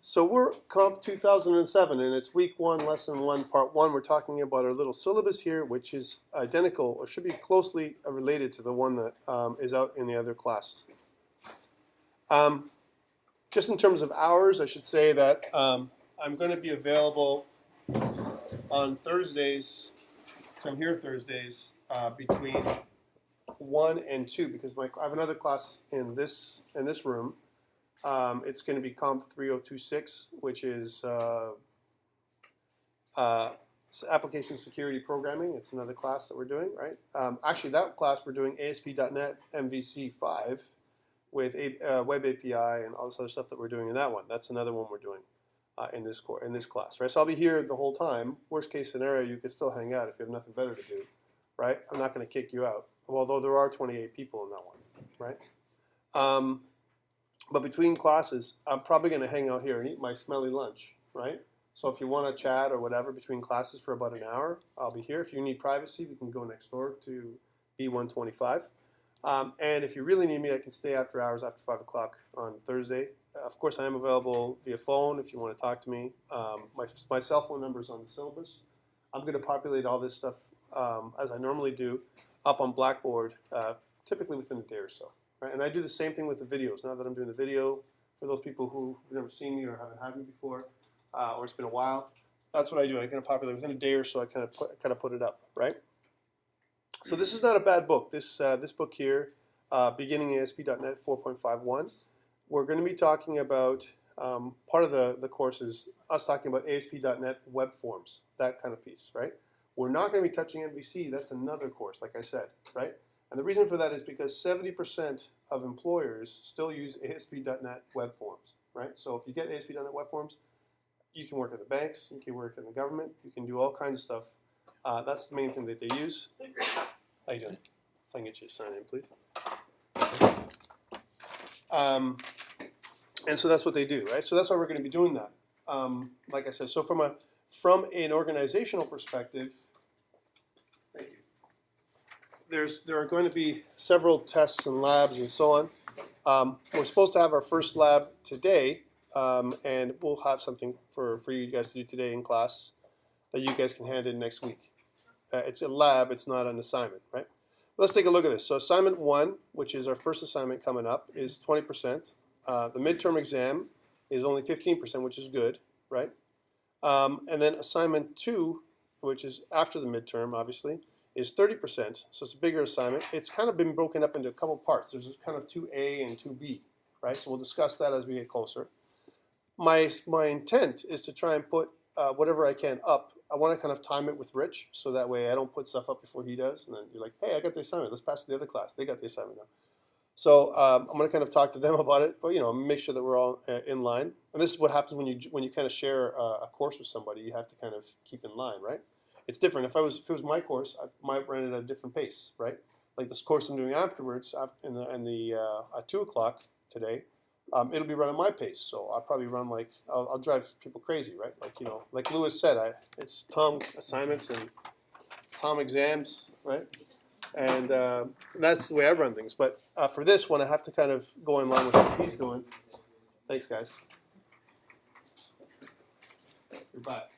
So we're COMP2007, and it's week 1, lesson 1, part 1. We're talking about our little syllabus here, which is identical, or should be closely related to the one that is out in the other classes. Just in terms of hours, I should say that I'm going to be available on Thursdays, so I'm here Thursdays, between 1 and 2, because I have another class in this room. It's going to be COMP2026, which is application security programming. It's another class that we're doing, right? Actually, that class we're doing ASP.NET MVC 5 with Web API and all this other stuff that we're doing in that one. That's another one we're doing in this class, right? So I'll be here the whole time. Worst case scenario, you could still hang out if you have nothing better to do, right? I'm not going to kick you out, although there are 28 people in that one, right? But between classes, I'm probably going to hang out here and eat my smelly lunch, right? So if you want to chat or whatever between classes for about an hour, I'll be here. If you need privacy, we can go next door to B125. And if you really need me, I can stay after hours, after 5 o'clock on Thursday. Of course, I am available via phone if you want to talk to me. My cell phone number is on the syllabus. I'm going to populate all this stuff, as I normally do, up on Blackboard, typically within a day or so. Right? And I do the same thing with the videos. Now that I'm doing the video, for those people who've never seen me or haven't had me before, or it's been a while, that's what I do. I kind of populate within a day or so. I kind of put it up, right? So this is not a bad book. This book here, Beginning ASP.NET 4.51. We're going to be talking about part of the course is us talking about ASP.NET web forms, that kind of piece, right? We're not going to be touching MVC. That's another course, like I said, right? And the reason for that is because 70% of employers still use ASP.NET web forms, right? So if you get ASP.NET web forms, you can work at the banks, you can work in the government, you can do all kinds of stuff. That's the main thing that they use. How you doing? If I can get you to sign in, please. And so that's what they do, right? So that's why we're going to be doing that. Like I said, so from an organizational perspective, there are going to be several tests and labs and so on. We're supposed to have our first lab today, and we'll have something for you guys to do today in class that you guys can hand in next week. It's a lab, it's not an assignment, right? Let's take a look at this. So assignment 1, which is our first assignment coming up, is 20%. The midterm exam is only 15%, which is good, right? And then assignment 2, which is after the midterm, obviously, is 30%, so it's a bigger assignment. It's kind of been broken up into a couple parts. There's kind of 2A and 2B, right? So we'll discuss that as we get closer. My intent is to try and put whatever I can up. I want to kind of time it with Rich, so that way I don't put stuff up before he does, and then you're like, hey, I got the assignment. Let's pass it to the other class. They got the assignment now. So I'm going to kind of talk to them about it, but make sure that we're all in line. And this is what happens when you kind of share a course with somebody. You have to kind of keep in line, right? It's different. If it was my course, I might run it at a different pace, right? Like this course I'm doing afterwards, at 2 o'clock today, it'll be run at my pace. So I'll probably run I'll drive people crazy, right? Like Lewis said, it's Tom assignments and Tom exams, right? And that's the way I run things. But for this one, I have to kind of go in line with what he's doing. Thanks, guys. You're back.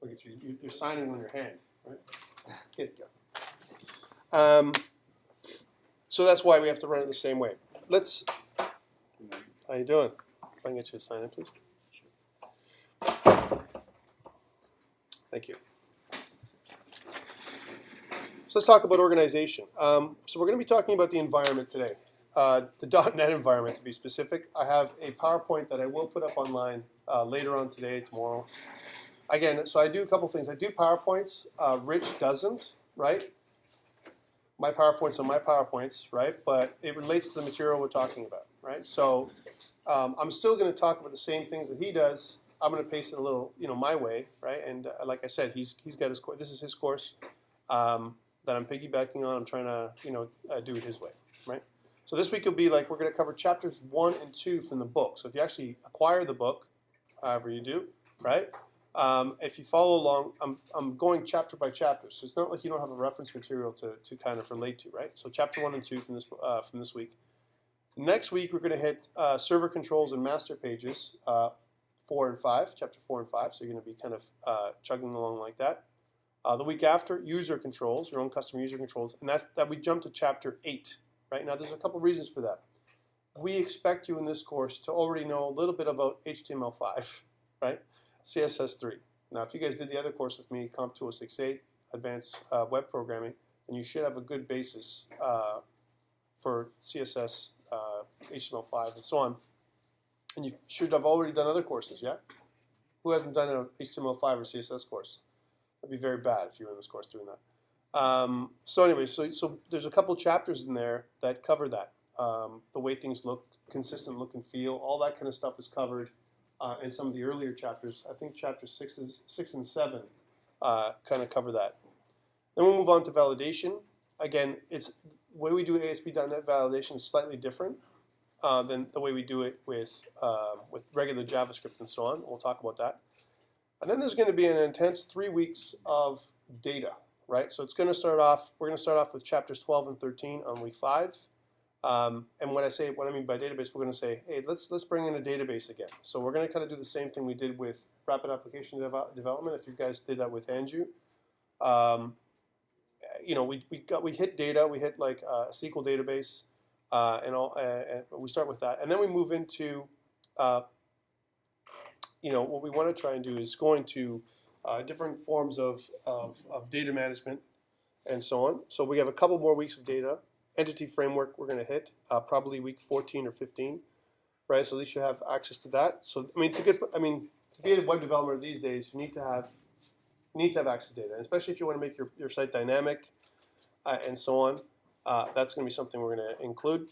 Look at you. You're signing on your hand, right? Get it go. So that's why we have to run it the same way. How you doing? If I can get you to sign in, please. Thank you. So let's talk about organization. So we're going to be talking about the environment today, the .NET environment to be specific. I have a PowerPoint that I will put up online later on today, tomorrow. Again, so I do a couple things. I do PowerPoints. Rich doesn't, right? My PowerPoints are my PowerPoints, right? But it relates to the material we're talking about, right? So I'm still going to talk about the same things that he does. I'm going to paste it a little, my way, right? And like I said, he's got his course. This is his course that I'm piggybacking on. I'm trying to, do it his way, right? So this week will be we're going to cover chapters 1 and 2 from the book. So if you actually acquire the book, however you do, right? If you follow along, I'm going chapter by chapter, so it's not like you don't have a reference material to kind of relate to, right? So chapter 1 and 2 from this week, Next week, we're going to hit server controls and master pages, 4 and 5, chapter 4 and 5. So you're going to be kind of chugging along like that. The week after, user controls, your own custom user controls, and that we jump to chapter 8. Right now, there's a couple reasons for that. We expect you in this course to already know a little bit about HTML5, right? CSS3. Now, if you guys did the other course with me, COMP2007, Advanced Web Programming, then you should have a good basis for CSS, HTML5, and so on. And you should have already done other courses, yeah? Who hasn't done an HTML5 or CSS course? That'd be very bad if you were in this course doing that. So anyway, so there's a couple chapters in there that cover that. The way things look, consistent look and feel, all that kind of stuff is covered in some of the earlier chapters. I think chapters 6 and 7 kind of cover that. Then we'll move on to validation. Again, it's the way we do ASP.NET validation is slightly different than the way we do it with regular JavaScript and so on. We'll talk about that. And then there's going to be an intense 3 weeks of data, right? So it's going to start off. We're going to start off with chapters 12 and 13 on week 5. And what I mean by database, we're going to say, hey, let's bring in a database again. So we're going to kind of do the same thing we did with rapid application development. If you guys did that with Anju, you know, we hit data, we hit like a SQL database, and we start with that, and then we move into, you know, what we want to try and do is go into different forms of data management and so on. So we have a couple more weeks of data. Entity framework we're going to hit probably week 14 or 15, right? So at least you have access to that. So I mean, it's a good. I mean, to be a web developer these days, you need to have access to data, and especially if you want to make your site dynamic and so on. That's going to be something we're going to include.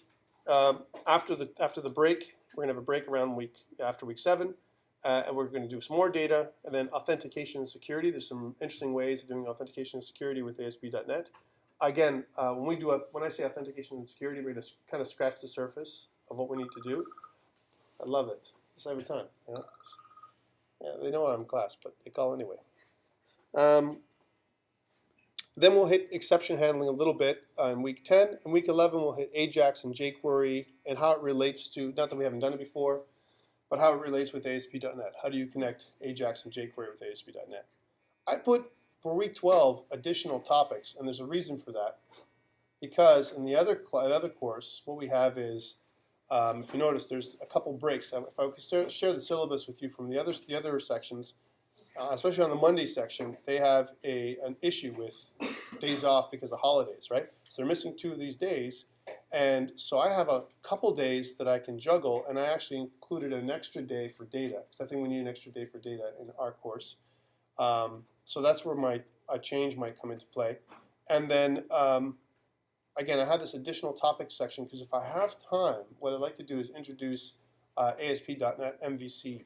After the break, we're going to have a break around after week 7, and we're going to do some more data, and then authentication and security. There's some interesting ways of doing authentication and security with ASP.NET. Again, when I say authentication and security, we're going to kind of scratch the surface of what we need to do. I love it. It's every time. You know? Yeah, they know I'm in class, but they call anyway. Then we'll hit exception handling a little bit in week 10. In week 11, we'll hit AJAX and jQuery and how it relates to, not that we haven't done it before, but how it relates with ASP.NET. How do you connect AJAX and jQuery with ASP.NET? I put, for week 12, additional topics, and there's a reason for that. Because in the other course, what we have is, if you notice, there's a couple breaks. If I could share the syllabus with you from the other sections, especially on the Monday section, they have an issue with days off because of holidays, right? So they're missing 2 of these days, and so I have a couple days that I can juggle, and I actually included an extra day for data, because I think we need an extra day for data in our course. So that's where a change might come into play. And then, again, I had this additional topic section, because if I have time, what I'd like to do is introduce ASP.NET MVC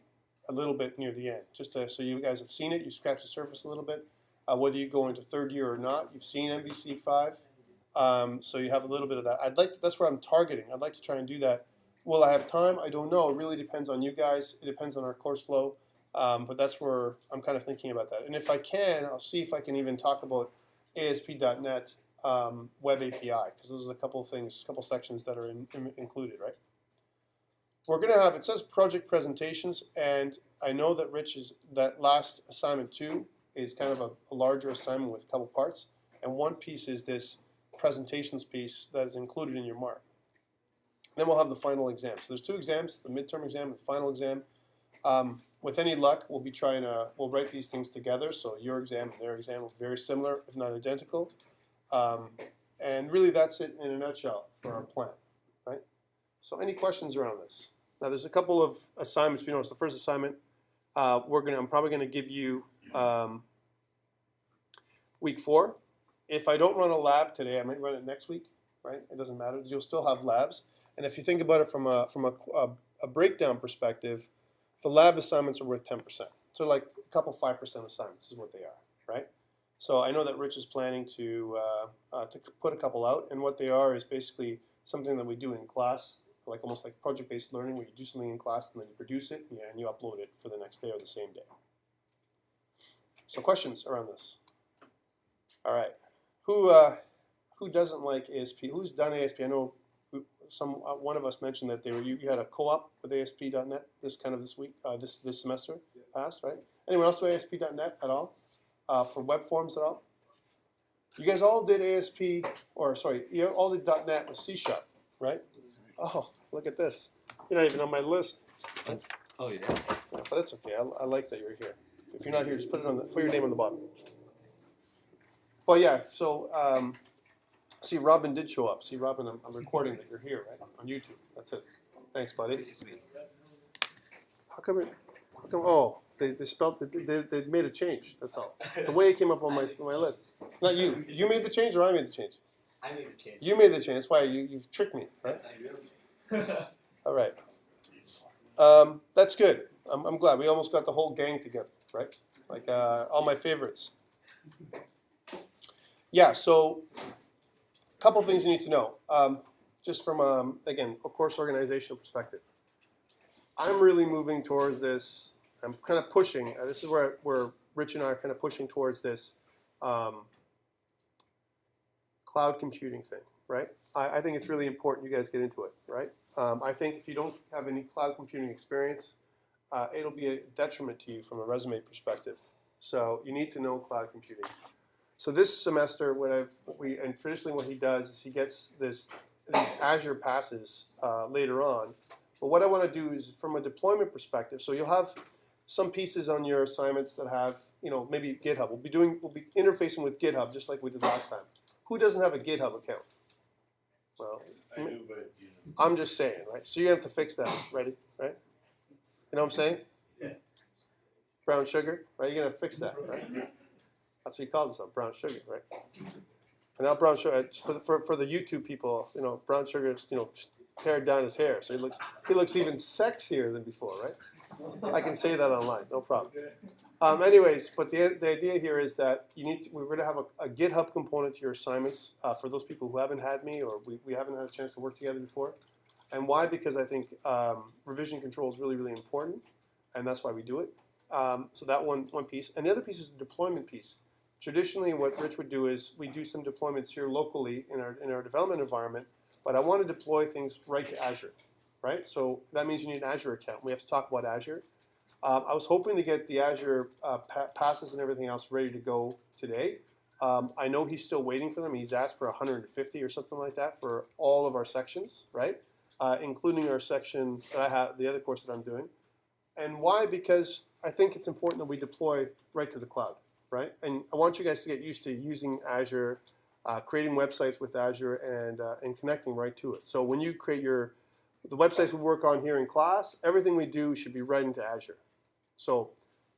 a little bit near the end, just so you guys have seen it, you scratch the surface a little bit. Whether you go into 3rd year or not, you've seen MVC 5, so you have a little bit of that. That's where I'm targeting. I'd like to try and do that. Will I have time? I don't know. It really depends on you guys. It depends on our course flow, but that's where I'm kind of thinking about that. And if I can, I'll see if I can even talk about ASP.NET Web API, because those are a couple of things, a couple sections that are included, right? We're going to have, it says project presentations, and I know that that last assignment 2 is kind of a larger assignment with a couple parts, and one piece is this presentations piece that is included in your mark. Then we'll have the final exam. So there's 2 exams, the midterm exam and the final exam. With any luck, we'll write these things together, so your exam and their exam will be very similar, if not identical. And really that's it in a nutshell for our plan, right? So any questions around this? Now there's a couple of assignments. If you notice, the first assignment, I'm probably going to give you week 4. If I don't run a lab today, I might run it next week, right? It doesn't matter. You'll still have labs. And if you think about it from a breakdown perspective, the lab assignments are worth 10%. So like a couple 5% assignments is what they are, right? So I know that Rich is planning to put a couple out, and what they are is basically something that we do in class, like almost like project-based learning, where you do something in class and then you produce it, and you upload it for the next day or the same day. So questions around this? All right. Who doesn't like ASP? Who's done ASP? I know one of us mentioned that you had a co-op with ASP.NET this week, this semester past, right? Anyone else do ASP.NET at all for web forms at all? You guys all did ASP, or sorry, you all did .NET with C#, right? Oh, look at this. You're not even on my list. Oh yeah. Yeah, but it's okay. I like that you're here. If you're not here, just put your name on the bottom. Well, yeah. So, see, Robin did show up. See, Robin, I'm recording that you're here, right, on YouTube. That's it. Thanks, buddy. This is me. How come it? How come? Oh, they spelled. They made a change. That's all. The way it came up on my list. Not you. You made the change, or I made the change? I made the change. You made the change. That's why you've tricked me, right? That's not really. All right. That's good. I'm glad. We almost got the whole gang together, right? Like all my favorites. Yeah, so a couple things you need to know. Just from, again, a course organizational perspective. I'm really moving towards this. I'm kind of pushing. This is where Rich and I are kind of pushing towards this cloud computing thing, right? I think it's really important you guys get into it, right? I think if you don't have any cloud computing experience, it'll be a detriment to you from a resume perspective. So you need to know cloud computing. So this semester, and traditionally what he does is he gets these Azure passes later on. But what I want to do is from a deployment perspective, so you'll have some pieces on your assignments that have, maybe GitHub. We'll be interfacing with GitHub just like we did last time. Who doesn't have a GitHub account? Well, I do, but I'm just saying, right? So you have to fix that. Ready? Right? You know what I'm saying? Yeah. Brown sugar, right? You're gonna fix that, right? That's what he calls himself, brown sugar, right? And now brown sugar, for the YouTube people, brown sugar, pared down his hair, so he looks even sexier than before, right? I can say that online, no problem. Anyways, but the idea here is that we're going to have a GitHub component to your assignments for those people who haven't had me or we haven't had a chance to work together before. And why? Because I think revision control is really, really important, and that's why we do it. So that one piece. And the other piece is the deployment piece. Traditionally, what Rich would do is we do some deployments here locally in our development environment, but I want to deploy things right to Azure, right? So that means you need an Azure account. We have to talk about Azure. I was hoping to get the Azure passes and everything else ready to go today. I know he's still waiting for them. He's asked for 150 or something like that for all of our sections, right? Including our section that I have, the other course that I'm doing. And why? Because I think it's important that we deploy right to the cloud, right? And I want you guys to get used to using Azure, creating websites with Azure, and connecting right to it. So when you create the websites we work on here in class, everything we do should be right into Azure. So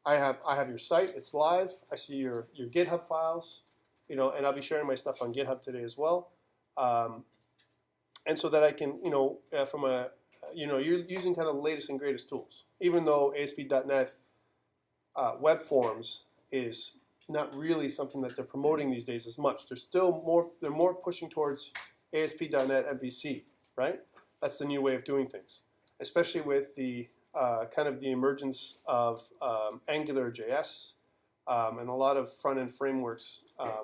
I have your site, it's live. I see your GitHub files, and I'll be sharing my stuff on GitHub today as well. And so that I can, you're using kind of the latest and greatest tools. Even though ASP.NET Web Forms is not really something that they're promoting these days as much. They're more pushing towards ASP.NET MVC, right? That's the new way of doing things, especially with the kind of the emergence of AngularJS and a lot of front-end frameworks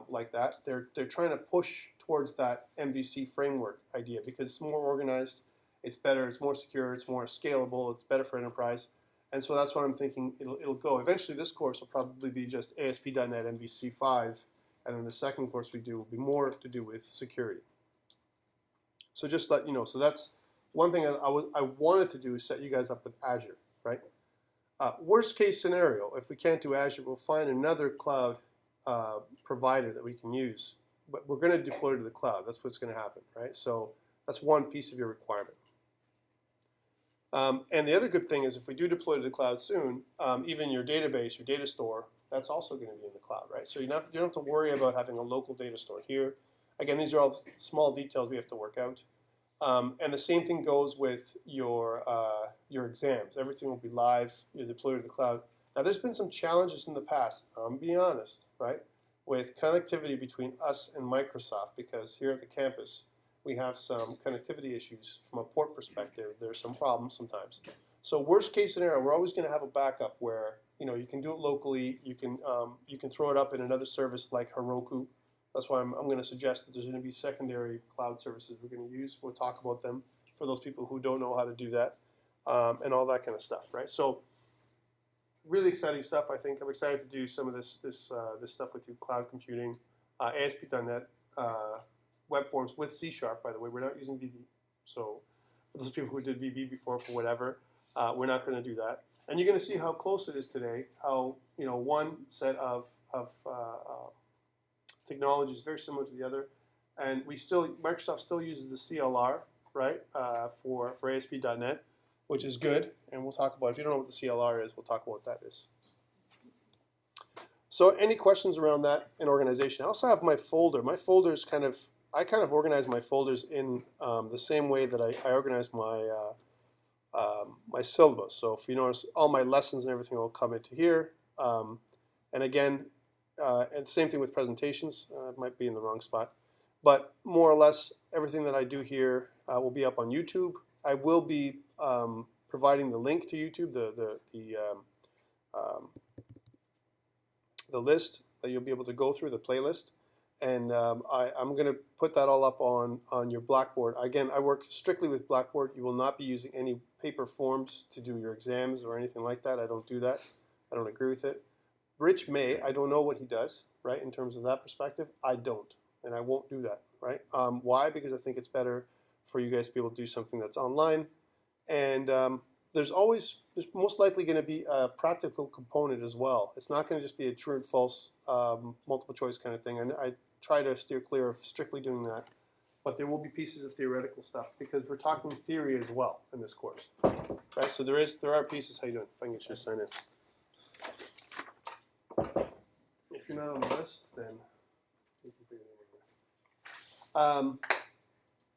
like that. They're trying to push towards that MVC framework idea because it's more organized, it's better, it's more secure, it's more scalable, it's better for enterprise. And so that's what I'm thinking it'll go. Eventually this course will probably be just ASP.NET MVC 5, and then the second course we do will be more to do with security. So just let you know. So that's one thing I wanted to do is set you guys up with Azure, right? Worst case scenario, if we can't do Azure, we'll find another cloud provider that we can use. But we're going to deploy to the cloud. That's what's going to happen, right? So that's one piece of your requirement. And the other good thing is if we do deploy to the cloud soon, even your database, your data store, that's also going to be in the cloud, right? So you don't have to worry about having a local data store here. Again, these are all small details we have to work out. And the same thing goes with your exams. Everything will be live. You deploy to the cloud. Now, there's been some challenges in the past, I'm being honest, right, with connectivity between us and Microsoft because here at the campus, we have some connectivity issues from a port perspective. There's some problems sometimes. So worst case scenario, we're always going to have a backup where you can do it locally. You can throw it up in another service like Heroku, That's why I'm going to suggest that there's going to be secondary cloud services we're going to use. We'll talk about them for those people who don't know how to do that, and all that kind of stuff, right? So really exciting stuff. I think I'm excited to do some of this stuff with you, cloud computing, ASP.NET, web forms with C#. By the way, we're not using VB. So for those people who did VB before for whatever, we're not going to do that. And you're going to see how close it is today. How one set of technology is very similar to the other, and Microsoft still uses the CLR, right, for ASP.NET, which is good, and we'll talk about, if you don't know what the CLR is, we'll talk about what that is. So any questions around that in organization? I also have my folder. My folder is I kind of organize my folders in the same way that I organize my my syllabus. So if you notice, all my lessons and everything will come into here. And again, and same thing with presentations. It might be in the wrong spot. But more or less, everything that I do here will be up on YouTube. I will be providing the link to YouTube, the list that you'll be able to go through, the playlist. And I'm going to put that all up on your Blackboard. Again, I work strictly with Blackboard. You will not be using any paper forms to do your exams or anything like that. I don't do that. I don't agree with it. Rich may. I don't know what he does, right, in terms of that perspective. I don't, and I won't do that, right? Why? Because I think it's better for you guys to be able to do something that's online. And there's most likely going to be a practical component as well. It's not going to just be a true and false multiple choice kind of thing. And I try to steer clear of strictly doing that. But there will be pieces of theoretical stuff because we're talking theory as well in this course, right? So there are pieces. How you doing? If I can get you to sign in. If you're not on the list, then you can figure it out.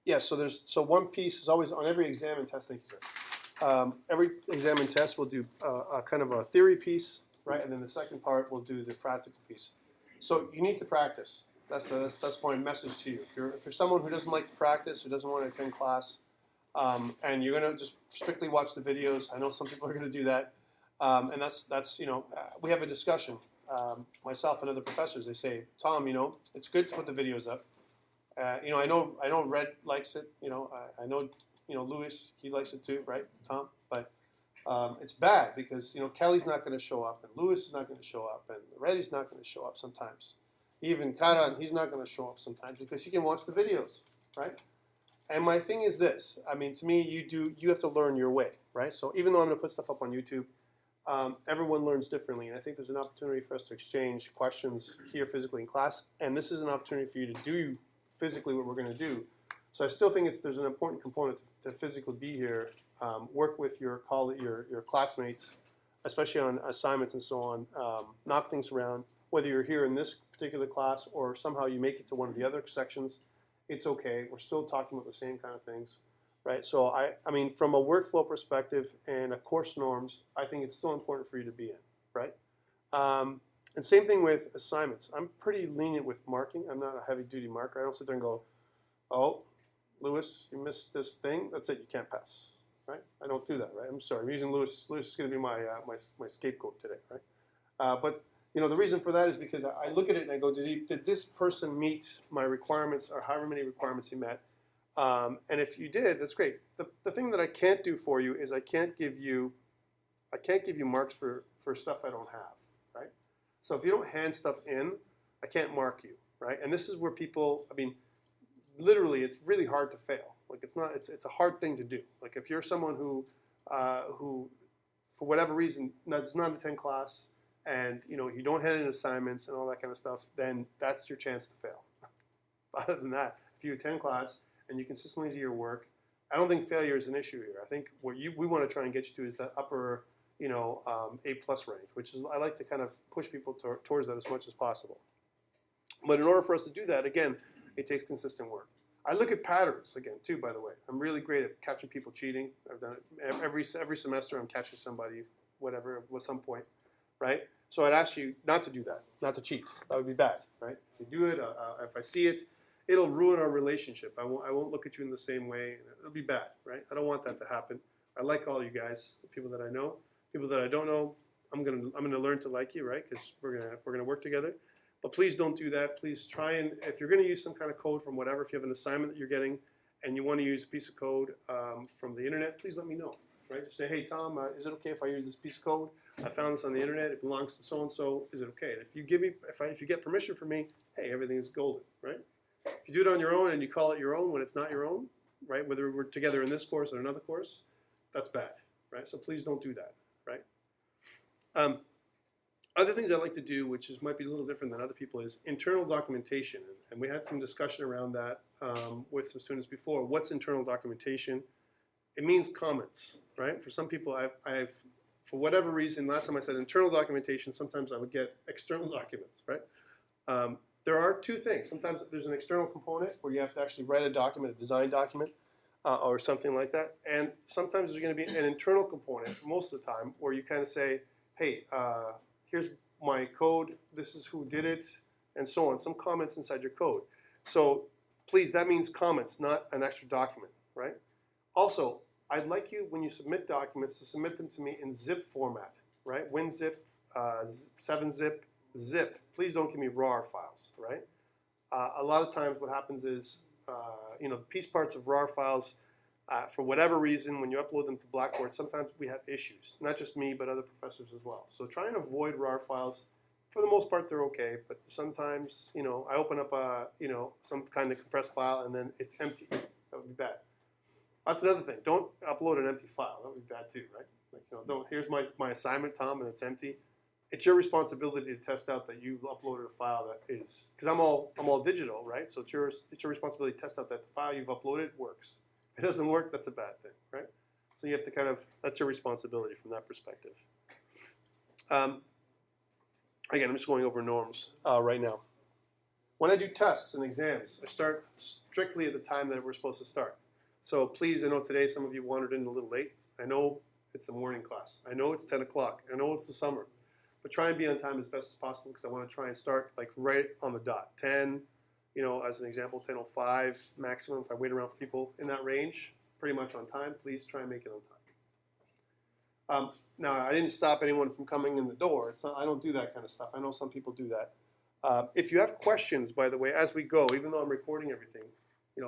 Yeah. So one piece is always on every exam and test. Thank you, sir. Every exam and test will do a kind of a theory piece, right? And then the second part will do the practical piece. So you need to practice. That's my message to you. If you're someone who doesn't like to practice, who doesn't want to attend class, and you're going to just strictly watch the videos, I know some people are going to do that, and that's we have a discussion. Myself and other professors, they say, Tom, it's good to put the videos up. I know Red likes it. I know Louis, he likes it too, right, Tom? But it's bad because Kelly's not going to show up, and Louis is not going to show up, and Reddy's not going to show up sometimes. Even Karan, he's not going to show up sometimes because he can watch the videos, right? And my thing is this. I mean, to me, you have to learn your way, right? So even though I'm going to put stuff up on YouTube, everyone learns differently, and I think there's an opportunity for us to exchange questions here physically in class, and this is an opportunity for you to do physically what we're going to do. So I still think there's an important component to physically be here, work with your classmates, especially on assignments and so on, knock things around. Whether you're here in this particular class or somehow you make it to one of the other sections, it's okay. We're still talking about the same kind of things, right? So I mean, from a workflow perspective and a course norms, I think it's still important for you to be in, right? And same thing with assignments. I'm pretty lenient with marking. I'm not a heavy-duty marker. I don't sit there and go, oh, Louis, you missed this thing. That's it. You can't pass, right? I don't do that, right? I'm sorry. I'm using Louis. Louis is going to be my scapegoat today, right? But the reason for that is because I look at it and I go, did this person meet my requirements or however many requirements he met? And if you did, that's great. The thing that I can't do for you is I can't give you marks for stuff I don't have, right? So if you don't hand stuff in, I can't mark you, right? And this is where people, I mean, literally, it's really hard to fail. Like it's a hard thing to do. Like if you're someone who for whatever reason does not attend class, and you don't hand in assignments and all that kind of stuff, then that's your chance to fail. Other than that, if you attend class and you consistently do your work, I don't think failure is an issue here. I think what we want to try and get you to is that upper, A+ range, which is I like to kind of push people towards that as much as possible. But in order for us to do that, again, it takes consistent work. I look at patterns again too. By the way, I'm really great at catching people cheating. I've done it every semester. I'm catching somebody, whatever, at some point, right? So I'd ask you not to do that, not to cheat. That would be bad, right? If you do it, if I see it, it'll ruin our relationship. I won't look at you in the same way. It'll be bad, right? I don't want that to happen. I like all you guys, the people that I know, people that I don't know. I'm gonna learn to like you, right? Because we're gonna work together. But please don't do that. Please try and, if you're going to use some kind of code from whatever, if you have an assignment that you're getting and you want to use a piece of code from the internet, please let me know. Right? Just say, hey, Tom, is it okay if I use this piece of code? I found this on the internet. It belongs to so-and-so. Is it okay? And if you give me, if you get permission from me, hey, everything is golden, right? If you do it on your own and you call it your own when it's not your own, right? Whether we're together in this course or another course, that's bad, right? So please don't do that, right? Other things I like to do, which might be a little different than other people, is internal documentation. And we had some discussion around that with some students before. What's internal documentation? It means comments, right? For some people, I've for whatever reason, last time I said internal documentation, sometimes I would get external documents, right? There are two things. Sometimes there's an external component where you have to actually write a document, a design document, or something like that. And sometimes there's going to be an internal component, most of the time, where you kind of say, hey, here's my code, this is who did it, and so on. Some comments inside your code. So please, that means comments, not an extra document, right? Also, I'd like you, when you submit documents, to submit them to me in zip format, right? WinZip, 7-zip, zip. Please don't give me RAR files, right? A lot of times what happens is, the piece parts of RAR files, for whatever reason, when you upload them to Blackboard, sometimes we have issues. Not just me, but other professors as well. So try and avoid RAR files. For the most part, they're okay, but sometimes, I open up some kind of compressed file and then it's empty. That would be bad. That's another thing. Don't upload an empty file. That would be bad too, right? Like, here's my assignment, Tom, and it's empty. It's your responsibility to test out that you've uploaded a file that is, because I'm all digital, right? So it's your responsibility to test out that the file you've uploaded works. If it doesn't work, that's a bad thing, right? So you have to that's your responsibility from that perspective. Again, I'm just going over norms right now. When I do tests and exams, I start strictly at the time that we're supposed to start. So please, I know today some of you wandered in a little late. I know it's a morning class. I know it's 10 o'clock. I know it's the summer. But try and be on time as best as possible because I want to try and start like right on the dot. 10, as an example, 10:05 maximum. If I wait around for people in that range, pretty much on time, please try and make it on time. Now, I didn't stop anyone from coming in the door. I don't do that kind of stuff. I know some people do that. If you have questions, by the way, as we go, even though I'm recording everything,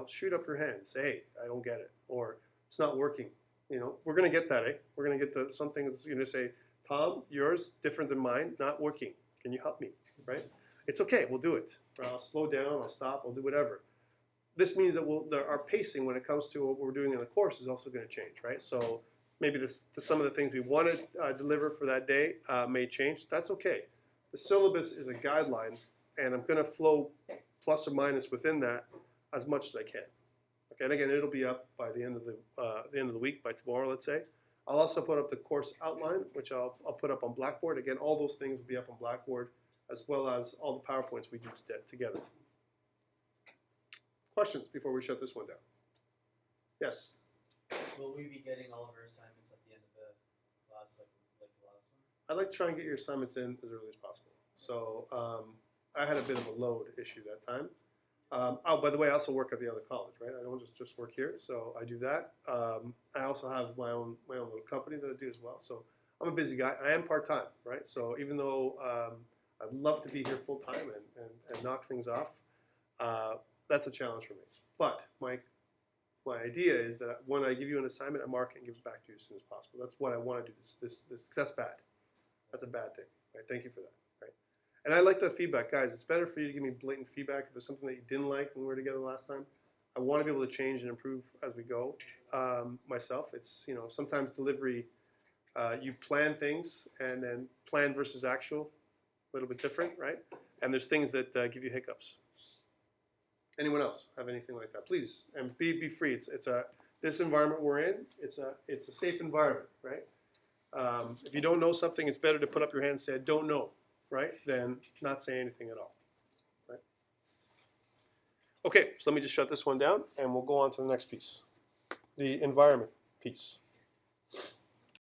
shoot up your hand. Say, hey, I don't get it. Or it's not working. We're going to get that, eh? We're going to get to something that's going to say, Tom, yours, different than mine, not working. Can you help me, right? It's okay, we'll do it. Or I'll slow down, I'll stop, I'll do whatever. This means that our pacing when it comes to what we're doing in the course is also going to change, right? So maybe some of the things we want to deliver for that day may change. That's okay. The syllabus is a guideline, and I'm going to flow plus or minus within that as much as I can. Okay, and again, it'll be up by the end of the week, by tomorrow, let's say. I'll also put up the course outline, which I'll put up on Blackboard. Again, all those things will be up on Blackboard, as well as all the PowerPoints we do together. Questions before we shut this one down? Yes? Will we be getting all of our assignments at the end of the class, like the last one? I'd like to try and get your assignments in as early as possible. So I had a bit of a load issue that time. By the way, I also work at the other college, right? I don't just work here, so I do that. I also have my own little company that I do as well. So I'm a busy guy. I am part-time, right? So even though I'd love to be here full-time and knock things off, that's a challenge for me. But my idea is that when I give you an assignment, I mark it and give it back to you as soon as possible. That's what I want to do. That's bad. That's a bad thing. Right? Thank you for that. Right? And I like the feedback, guys. It's better for you to give me blatant feedback if there's something that you didn't like when we were together last time. I want to be able to change and improve as we go. Myself, it's sometimes delivery. You plan things and then plan versus actual, a little bit different, right? And there's things that give you hiccups. Anyone else have anything like that? Please, and be free. This environment we're in. It's a safe environment, right? If you don't know something, it's better to put up your hand and say I don't know, right? Than not say anything at all, right? Okay, so let me just shut this one down, and we'll go on to the next piece, the environment piece.